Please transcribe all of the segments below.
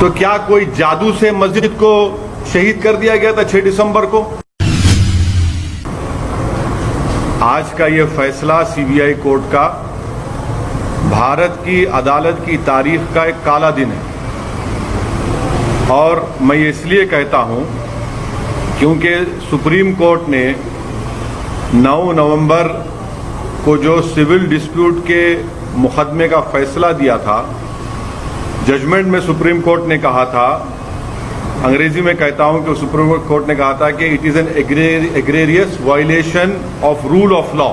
तो क्या कोई जादू से मस्जिद को शहीद कर दिया गया था 6 दिसंबर को? आज का ये फैसला सीबीआई कोर्ट का भारत की अदालत की तारीख का एक काला दिन है। और मैं ये इसलिए कहता हूं क्योंकि सुप्रीम कोर्ट ने 9 नवंबर को जो सिविल डिस्प्यूट के मुकदमे का फैसला दिया था, जजमेंट में सुप्रीम कोर्ट ने कहा था, अंग्रेजी में कहता हूं कि सुप्रीम कोर्ट ने कहा था कि it is an egregious violation of rule of law.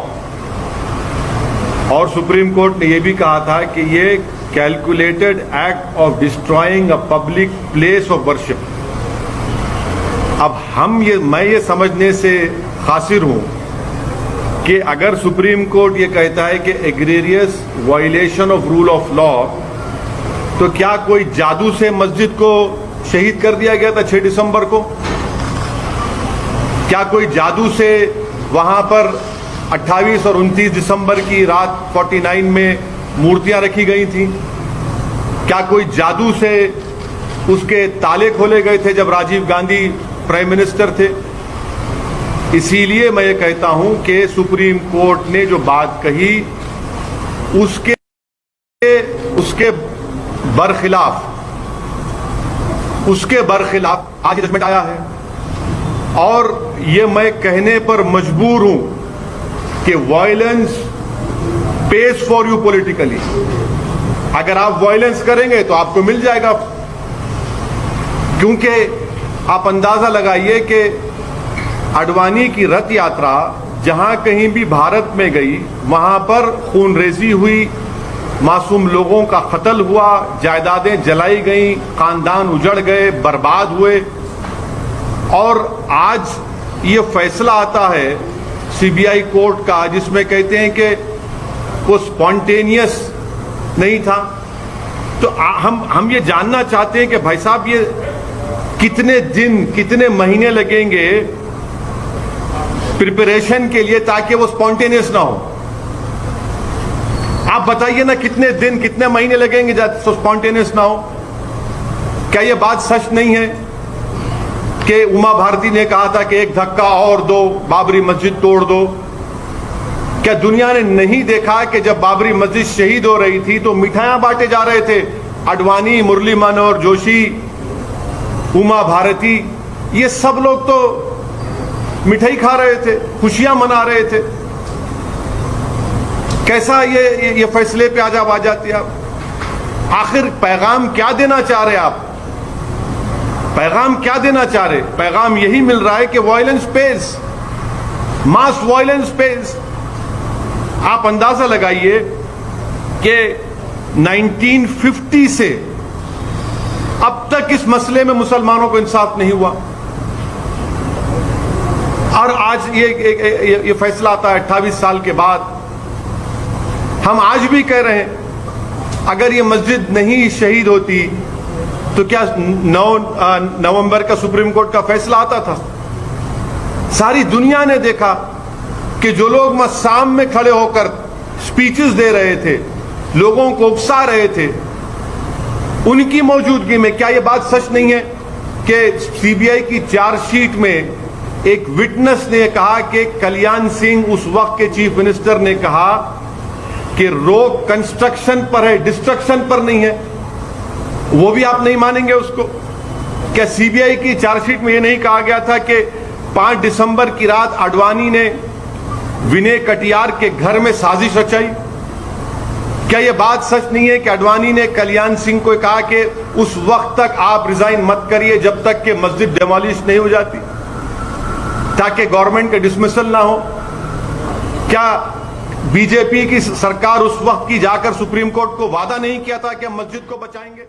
और सुप्रीम कोर्ट ने यह भी कहा था कि ये calculated act of destroying a public place of worship. अब मैं ये समझने से कासिर हूं कि अगर सुप्रीम कोर्ट ये कहता है कि egregious violation of rule of law, तो क्या कोई जादू से मस्जिद को शहीद कर दिया गया था 6 दिसंबर को? क्या कोई जादू से वहां पर 28 और 29 दिसंबर की रात 49 में मूर्तियां रखी गई थी? क्या कोई जादू से उसके ताले खोले गए थे जब राजीव गांधी प्राइम मिनिस्टर थे? इसीलिए मैं ये कहता हूं कि सुप्रीम कोर्ट ने जो बात कही उसके बरखिलाफ आज जजमेंट आया है। और ये मैं कहने पर मजबूर हूं कि violence page for you politically. अगर आप वायलेंस करेंगे तो आपको मिल जाएगा, क्योंकि आप अंदाजा लगाइए कि आडवाणी की रथ यात्रा जहां कहीं भी भारत में गई, वहां पर खूनरेजी हुई, मासूम लोगों का कत्ल हुआ, जायदादें जलाई गई, खानदान उजड़ गए, बर्बाद हुए। और आज ये फैसला आता है सीबीआई कोर्ट का जिसमें कहते हैं कि वो स्पॉन्टेनियस नहीं था। तो हम ये जानना चाहते हैं कि भाई साहब, ये कितने दिन, कितने महीने लगेंगे प्रिपरेशन के लिए ताकि वो स्पॉन्टेनियस ना हो? आप बताइए ना, कितने दिन, कितने महीने लगेंगे तो स्पॉन्टेनियस ना हो? क्या यह बात सच नहीं है कि उमा भारती ने कहा था कि एक धक्का और दो, बाबरी मस्जिद तोड़ दो? क्या दुनिया ने नहीं देखा कि जब बाबरी मस्जिद शहीद हो रही थी तो मिठाइयां बांटे जा रहे थे? आडवाणी, मुरली मनोहर जोशी, उमा भारती, ये सब लोग तो मिठाई खा रहे थे, खुशियां मना रहे थे। कैसा ये फैसले पे आज आ जाती है आप? आखिर पैगाम क्या देना चाह रहे आप? पैगाम क्या देना चाह रहे? पैगाम यही मिल रहा है कि वायलेंस पेज, मास वायलेंस पेज। आप अंदाजा लगाइए कि 1950 से अब तक इस मसले में मुसलमानों को इंसाफ नहीं हुआ। और आज ये फैसला आता है 28 साल के बाद। हम आज भी कह रहे हैं, अगर ये मस्जिद नहीं शहीद होती तो क्या 9 नवंबर का सुप्रीम कोर्ट का फैसला आता था? सारी दुनिया ने देखा कि जो लोग मस्साम में खड़े होकर स्पीचेस दे रहे थे, लोगों को उकसा रहे थे, उनकी मौजूदगी में क्या यह बात सच नहीं है कि सीबीआई की चार्जशीट में एक विटनेस ने कहा कि कल्याण सिंह, उस वक्त के चीफ मिनिस्टर, ने कहा कि रोक कंस्ट्रक्शन पर है, डिस्ट्रक्शन पर नहीं है? वो भी आप नहीं मानेंगे उसको? क्या सीबीआई की चार्जशीट में यह नहीं कहा गया था कि 5 दिसंबर की रात आडवाणी ने विनय कटियार के घर में साजिश रचाई? क्या यह बात सच नहीं है कि आडवाणी ने कल्याण सिंह को कहा कि उस वक्त तक आप रिजाइन मत करिए जब तक कि मस्जिद डेमोलिश नहीं हो जाती, ताकि गवर्नमेंट का डिसमिसल ना हो? क्या बीजेपी की सरकार उस वक्त की जाकर सुप्रीम कोर्ट को वादा नहीं किया था कि हम मस्जिद को बचाएंगे?